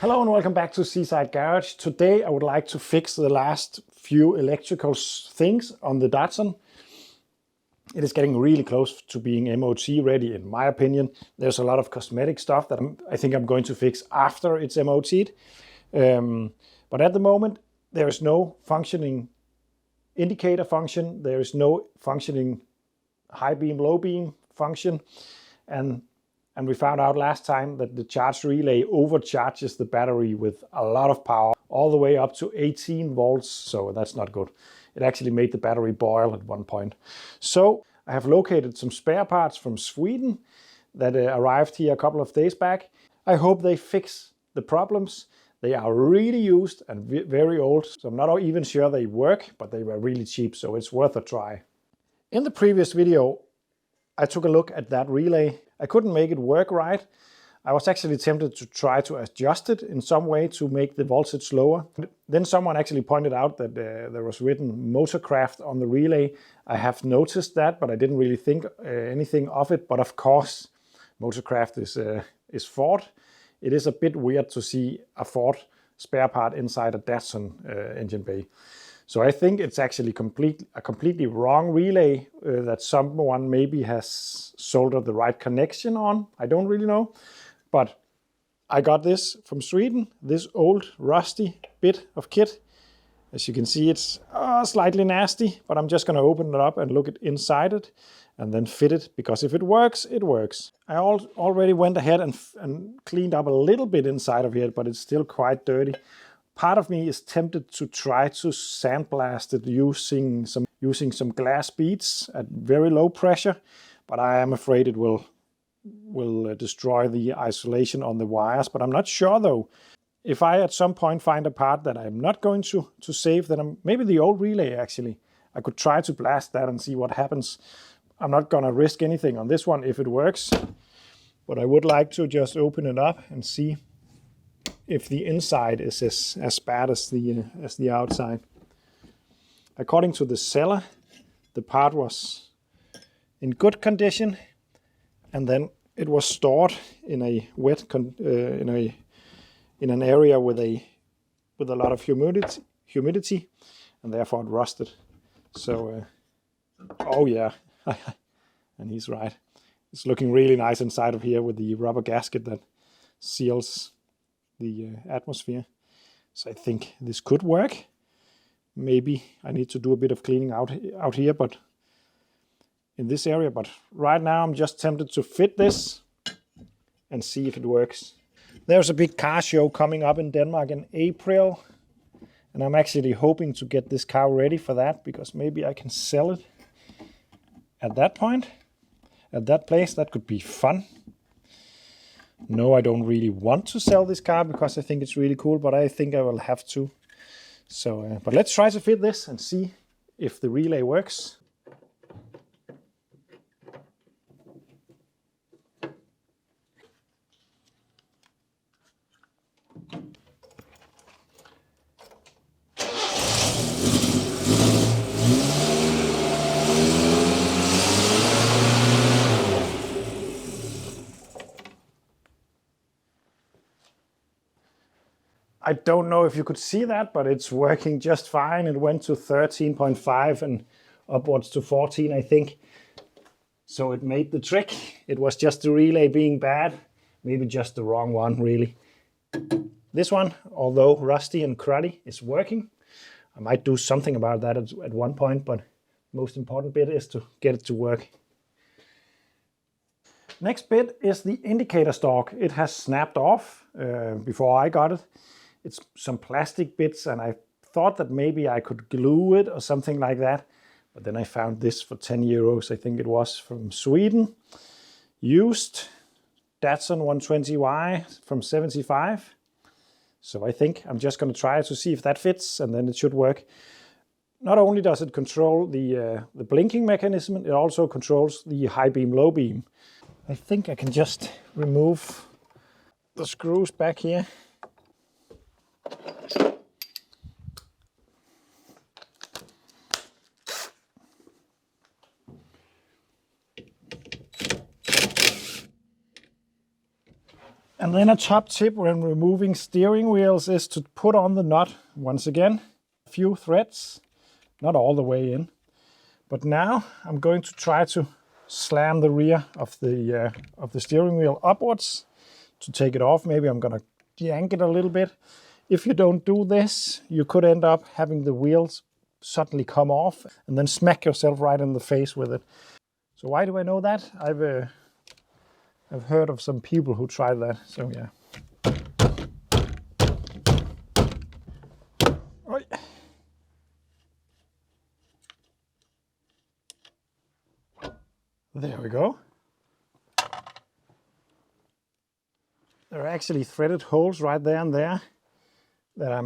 Hello and welcome back to Seaside Garage. Today I would like to fix the last few electrical things on the Datsun. It is getting really close to being MOT ready in my opinion. There's a lot of cosmetic stuff that I think I'm going to fix after it's MOT'd. But at the moment there is no functioning indicator function. There is no functioning high beam, low beam function. And we found out last time that the charge relay overcharges the battery with a lot of power, all the way up to 18 volts, so that's not good. It actually made the battery boil at one point. So I have located some spare parts from Sweden that arrived here a couple of days back. I hope they fix the problems. They are really used and very old, so I'm not even sure they work, but they were really cheap, so it's worth a try. In the previous video, I took a look at that relay. I couldn't make it work right. I was actually tempted to try to adjust it in some way to make the voltage lower. Then someone actually pointed out that there was written Motorcraft on the relay. I have noticed that, but I didn't really think anything of it. But of course, Motorcraft is Ford. It is a bit weird to see a Ford spare part inside a Datsun engine bay. So I think it's actually a completely wrong relay that someone maybe has soldered the right connection on. I don't really know. But I got this from Sweden, this old rusty bit of kit. As you can see, it's slightly nasty, but I'm just going to open it up and look inside it and then fit it, because if it works, it works. I already went ahead and cleaned up a little bit inside of here, but it's still quite dirty. Part of me is tempted to try to sandblast it using some glass beads at very low pressure, but I am afraid it will destroy the isolation on the wires. But I'm not sure though. If I at some point find a part that I'm not going to save, then maybe the old relay actually. I could try to blast that and see what happens. I'm not going to risk anything on this one if it works, but I would like to just open it up and see if the inside is as bad as the outside. According to the seller, the part was in good condition, and then it was stored in a wet in an area with a lot of humidity, and therefore it rusted. So oh yeah, and he's right. It's looking really nice inside of here with the rubber gasket that seals the atmosphere. So I think this could work. Maybe I need to do a bit of cleaning out here, but in this area. But right now I'm just tempted to fit this and see if it works. There's a big car show coming up in Denmark in April, and I'm actually hoping to get this car ready for that, because maybe I can sell it at that point, at that place. That could be fun. No, I don't really want to sell this car because I think it's really cool, but I think I will have to. So, but let's try to fit this and see if the relay works. I don't know if you could see that, but it's working just fine. It went to 13.5 and upwards to 14, I think. So it made the trick. It was just the relay being bad. Maybe just the wrong one, really. This one, although rusty and cruddy, is working. I might do something about that at one point, but the most important bit is to get it to work. Next bit is the indicator stalk. It has snapped off before I got it. It's some plastic bits, and I thought that maybe I could glue it or something like that. But then I found this for 10 euros, I think it was, from Sweden. Used Datsun 120Y from 75. So I think I'm just going to try to see if that fits, and then it should work. Not only does it control the blinking mechanism, it also controls the high beam, low beam. I think I can just remove the screws back here. And then a top tip when removing steering wheels is to put on the nut once again. A few threads, not all the way in. But now I'm going to try to slam the rear of the steering wheel upwards to take it off. Maybe I'm gonna yank it a little bit. If you don't do this, you could end up having the wheels suddenly come off and then smack yourself right in the face with it. So why do I know that? I've heard of some people who tried that, so yeah. Oi. There we go. There are actually threaded holes right there and there that I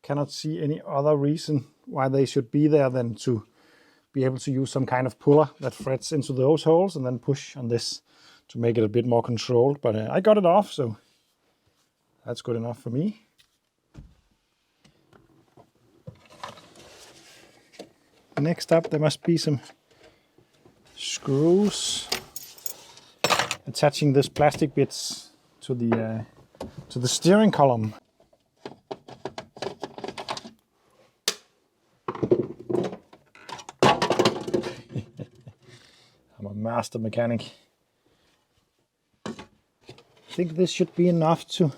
cannot see any other reason why they should be there than to be able to use some kind of puller that threads into those holes and then push on this to make it a bit more controlled. But I got it off, so that's good enough for me. Next up, there must be some screws attaching this plastic bits to the steering column. I'm a master mechanic. I think this should be enough to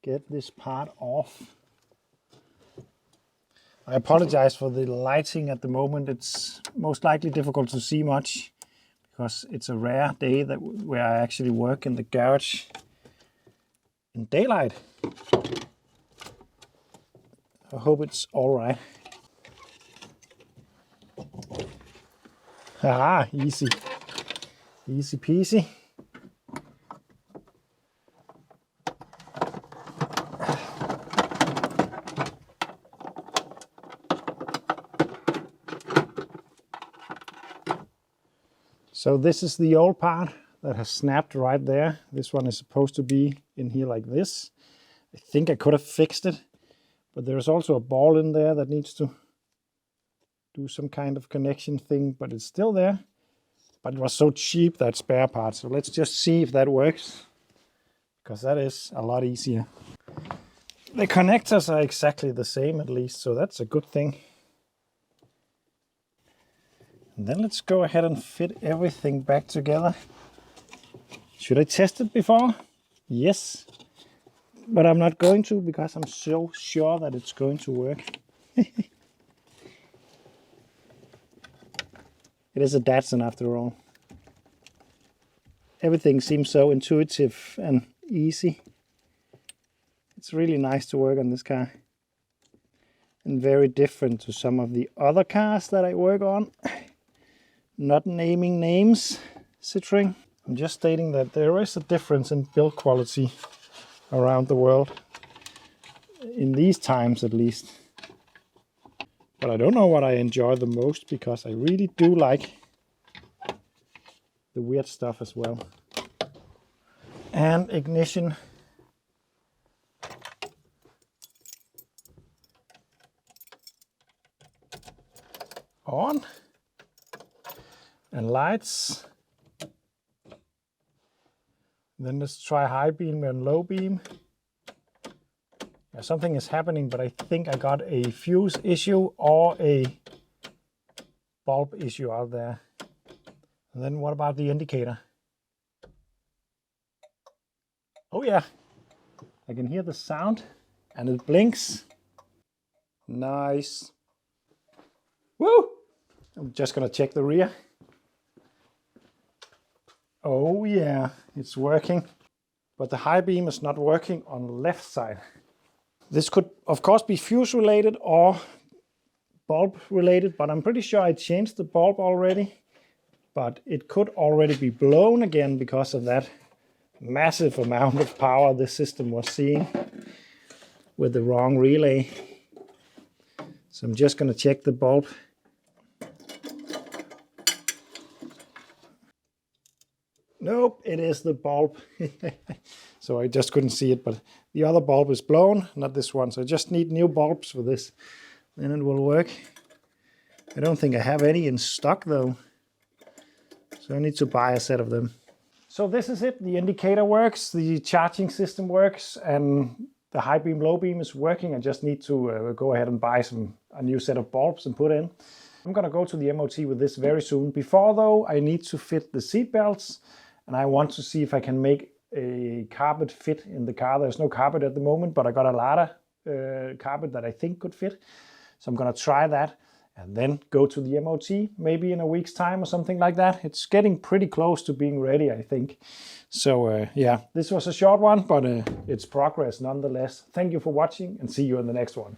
get this part off. I apologize for the lighting at the moment. It's most likely difficult to see much because it's a rare day where I actually work in the garage in daylight. I hope it's all right. Ah, easy. Easy peasy. So this is the old part that has snapped right there. This one is supposed to be in here like this. I think I could have fixed it, but there's also a ball in there that needs to do some kind of connection thing, but it's still there. But it was so cheap, that spare part. So let's just see if that works, because that is a lot easier. The connectors are exactly the same at least, so that's a good thing. And then let's go ahead and fit everything back together. Should I test it before? Yes. But I'm not going to because I'm so sure that it's going to work. It is a Datsun after all. Everything seems so intuitive and easy. It's really nice to work on this car. And very different to some of the other cars that I work on. Not naming names, Citroën. I'm just stating that there is a difference in build quality around the world. In these times at least. But I don't know what I enjoy the most, because I really do like the weird stuff as well. And ignition. On. And lights. Then let's try high beam and low beam. Yeah, something is happening, but I think I got a fuse issue or a bulb issue out there. And then what about the indicator? Oh yeah, I can hear the sound and it blinks. Nice. Woo! I'm just gonna check the rear. Oh yeah, it's working. But the high beam is not working on the left side. This could of course be fuse related or bulb related, but I'm pretty sure I changed the bulb already. But it could already be blown again because of that massive amount of power this system was seeing with the wrong relay. So I'm just gonna check the bulb. Nope, it is the bulb. So I just couldn't see it, but the other bulb is blown, not this one. So I just need new bulbs for this, then it will work. I don't think I have any in stock though. So I need to buy a set of them. So this is it. The indicator works, the charging system works, and the high beam, low beam is working. I just need to go ahead and buy a new set of bulbs and put in. I'm gonna go to the MOT with this very soon. Before though, I need to fit the seat belts, and I want to see if I can make a carpet fit in the car. There's no carpet at the moment, but I got a Lada carpet that I think could fit. So I'm gonna try that and then go to the MOT maybe in a week's time or something like that. It's getting pretty close to being ready, I think. So yeah, this was a short one, but it's progress nonetheless. Thank you for watching and see you in the next one.